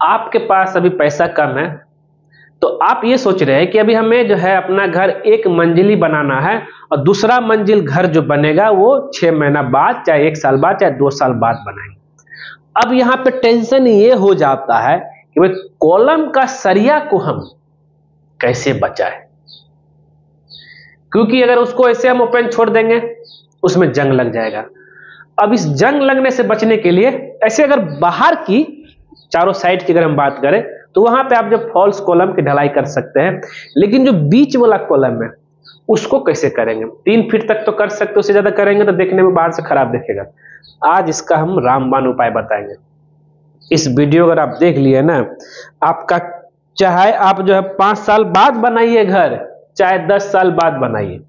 आपके पास अभी पैसा कम है, तो आप ये सोच रहे हैं कि अभी हमें जो है अपना घर एक मंजिली बनाना है और दूसरा मंजिल घर जो बनेगा वो 6 महीना बाद, चाहे 1 साल बाद, चाहे 2 साल बाद बनाएंगे। अब यहाँ पे टेंशन ये हो जाता है कि भाई कॉलम का सरिया को हम कैसे बचाएं, क्योंकि अगर उसको ऐसे हम ओपन छोड़ देंगे उसमें जंग लग जाएगा। अब इस जंग लगने से बचने के लिए ऐसे अगर बाहर की चारों साइड की अगर हम बात करें तो वहां पे आप जो फॉल्स कॉलम की ढलाई कर सकते हैं, लेकिन जो बीच वाला कॉलम है उसको कैसे करेंगे? 3 फीट तक तो कर सकते, उससे ज्यादा करेंगे तो देखने में बाहर से खराब दिखेगा। आज इसका हम रामबाण उपाय बताएंगे। इस वीडियो अगर आप देख लिए ना, आपका चाहे आप जो है 5 साल बाद बनाइए घर, चाहे 10 साल बाद बनाइए,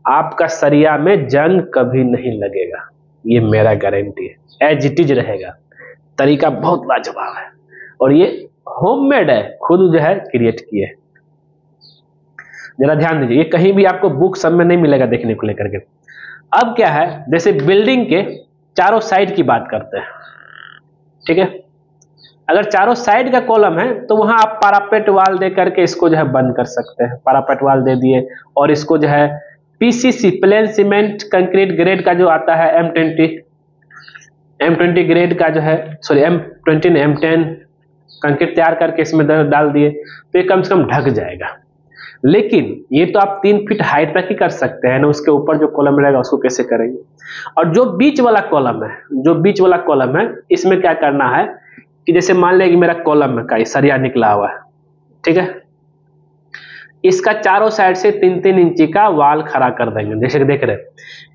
आपका सरिया में जंग कभी नहीं लगेगा, ये मेरा गारंटी है। एज इट इज रहेगा। तरीका बहुत लाजवाब है और ये होममेड है, खुद जो है क्रिएट किए। जरा ध्यान दीजिए, ये कहीं भी आपको बुक सब में नहीं मिलेगा देखने को लेकर के। अब क्या है, जैसे बिल्डिंग के चारों साइड की बात करते हैं, ठीक है। अगर चारों साइड का कॉलम है तो वहां आप पारापेट वाल दे करके इसको जो है बंद कर सकते हैं। पारापेट वाल दे दिए और इसको जो है PCC, plane cement concrete grade का जो आता है M20 ग्रेड का जो है, सॉरी M20 ने M10 कंक्रीट तैयार करके इसमें डाल दिए तो ये कम से कम ढक जाएगा। लेकिन ये तो आप 3 फीट हाइट तक ही कर सकते हैं ना, उसके ऊपर जो कॉलम रहेगा उसको कैसे करेंगे? और जो बीच वाला कॉलम है, इसमें क्या करना है कि जैसे मान लिया कि मेरा कॉलम का सरिया निकला हुआ है, ठीक है, इसका चारों साइड से 3-3 इंची का वाल खड़ा कर देंगे। जैसे कि देख रहे हैं,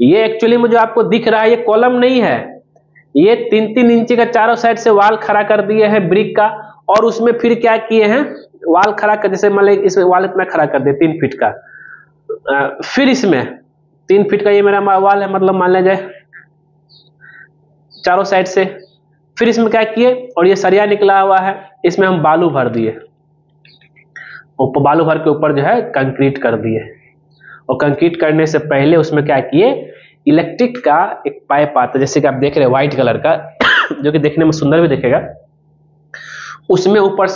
ये एक्चुअली में जो आपको दिख रहा है ये कॉलम नहीं है, ये 3-3 इंची का चारों साइड से वाल खड़ा कर दिए हैं ब्रिक का। और उसमें फिर क्या किए हैं, वाल खड़ा कर, जैसे मान लीजिए इसमें वाल इतना खड़ा कर दिए 3 फीट का, फिर इसमें 3 फीट का ये मेरा वाल है, मतलब मान लिया जाए चारों साइड से। फिर इसमें क्या किए, और ये सरिया निकला हुआ है, इसमें हम बालू भर दिए, ऊपर बालू भर के ऊपर जो है कंक्रीट कर दिए। और कंक्रीट करने से पहले उसमें क्या किए, इलेक्ट्रिक का एक पाइप आता है, जैसे कि आप देख रहे हैं व्हाइट कलर का, जो कि देखने में सुंदर भी दिखेगा। उसमें ऊपर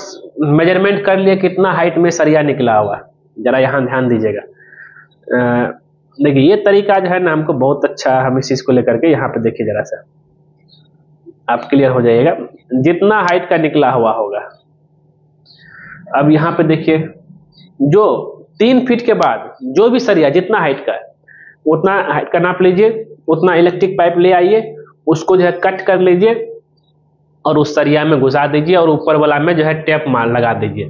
मेजरमेंट कर लिए कितना हाइट में सरिया निकला हुआ, जरा यहाँ ध्यान दीजिएगा। देखिए ये तरीका जो है ना हमको बहुत अच्छा, हम इस चीज को लेकर के यहाँ पे देखिए, जरा सा आप क्लियर हो जाइएगा जितना हाइट का निकला हुआ होगा। अब यहाँ पे देखिए, जो 3 फीट के बाद जो भी सरिया जितना हाइट का है उतना हाइट का नाप लीजिए, उतना इलेक्ट्रिक पाइप ले आइए, उसको जो है कट कर लीजिए और उस सरिया में घुसा दीजिए और ऊपर वाला में जो है टेप मार लगा दीजिए।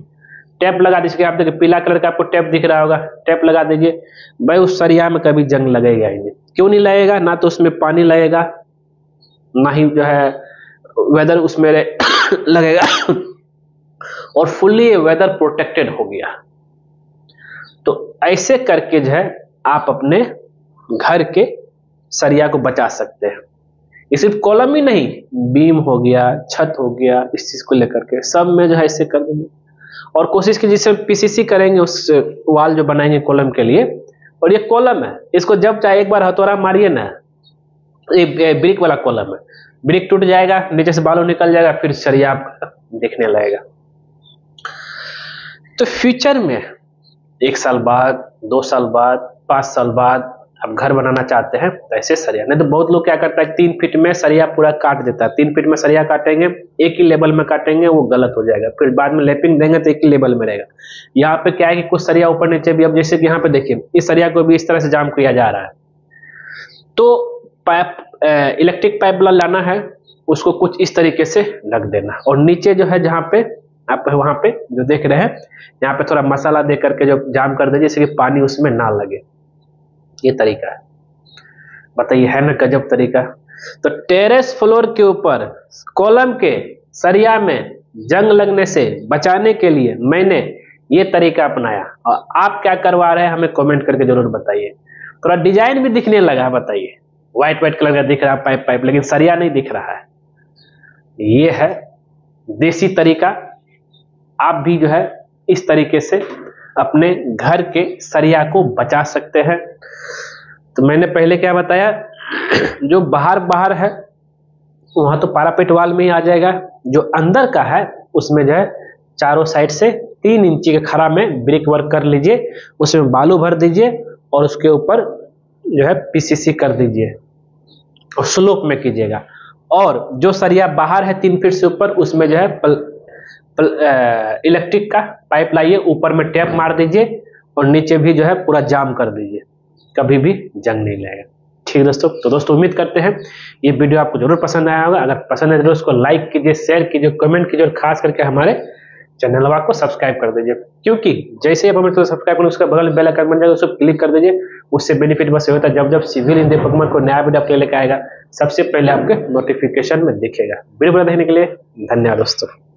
टेप लगा दीजिए, आप देखिए पीला कलर का आपको टेप दिख रहा होगा, टेप लगा दीजिए। भाई उस सरिया में कभी जंग लगेगा ही नहीं। क्यों नहीं लगेगा? ना तो उसमें पानी लगेगा, ना ही जो है वेदर उसमें लगेगा, और फुल्ली वेदर प्रोटेक्टेड हो गया। तो ऐसे करके जो है आप अपने घर के सरिया को बचा सकते हैं। ये सिर्फ कॉलम ही नहीं, बीम हो गया, छत हो गया, इस चीज को लेकर के सब में जो है ऐसे कर देंगे। और कोशिश कीजिए जिससे पीसीसी करेंगे उस वाल जो बनाएंगे कॉलम के लिए, और ये कॉलम है, इसको जब चाहे एक बार हथौड़ा मारिए ना, ये ब्रिक वाला कॉलम है, ब्रिक टूट जाएगा, नीचे से बालू निकल जाएगा, फिर सरिया दिखने लगेगा। तो फ्यूचर में 1 साल बाद, 2 साल बाद, 5 साल बाद आप घर बनाना चाहते हैं तो ऐसे सरिया, नहीं तो बहुत लोग क्या करता है 3 फीट में सरिया पूरा काट देता है। 3 फीट में सरिया काटेंगे, एक ही लेवल में काटेंगे, वो गलत हो जाएगा, फिर बाद में लैपिंग देंगे तो एक ही लेवल में रहेगा। यहाँ पे क्या है कि कुछ सरिया ऊपर नीचे भी, अब जैसे कि यहाँ पे देखिए इस सरिया को भी इस तरह से जाम किया जा रहा है, तो पाइप इलेक्ट्रिक पाइप लाना है, उसको कुछ इस तरीके से रख देना, और नीचे जो है जहाँ पे आप वहां पे जो देख रहे हैं यहाँ पे थोड़ा मसाला दे करके जो जाम कर दे, जैसे कि पानी उसमें ना लगे। ये तरीका है, बताइए है ना गजब तरीका। तो टेरेस फ्लोर के ऊपर कॉलम के सरिया में जंग लगने से बचाने के लिए मैंने ये तरीका अपनाया, और आप क्या करवा रहे हैं हमें कमेंट करके जरूर बताइए। थोड़ा डिजाइन भी दिखने लगा है, बताइए व्हाइट कलर का दिख रहा है पाइप, लेकिन सरिया नहीं दिख रहा है। ये है देसी तरीका, आप भी जो है इस तरीके से अपने घर के सरिया को बचा सकते हैं। तो मैंने पहले क्या बताया, जो बाहर है वहां तो पारापेट वाल में ही आ जाएगा, जो अंदर का है उसमें जो है चारों साइड से 3 इंची के खरा में ब्रिक वर्क कर लीजिए, उसमें बालू भर दीजिए और उसके ऊपर जो है पीसीसी कर दीजिए और स्लोप में कीजिएगा। और जो सरिया बाहर है 3 फीट से ऊपर, उसमें जो है इलेक्ट्रिक का पाइप लाइए, ऊपर में टैप मार दीजिए और नीचे भी जो है पूरा जाम कर दीजिए, कभी भी जंग नहीं लगेगा। ठीक दोस्तों, तो दोस्तों उम्मीद करते हैं ये वीडियो आपको जरूर पसंद आया होगा। अगर पसंद है तो उसको लाइक कीजिए, शेयर कीजिए, कमेंट कीजिए और खास करके हमारे चैनल को सब्सक्राइब कर दीजिए, क्योंकि जैसे ही आप सब्सक्राइब करें उसका बगल में बेल आइकन बन जाएगा, उसको क्लिक कर दीजिए। उससे बेनिफिट बस ये होता है, जब जब सिविल इंजीनियर को नया वीडियो आपके लेकर आएगा सबसे पहले आपके नोटिफिकेशन में दिखेगा। वीडियो देखने के लिए धन्यवाद दोस्तों।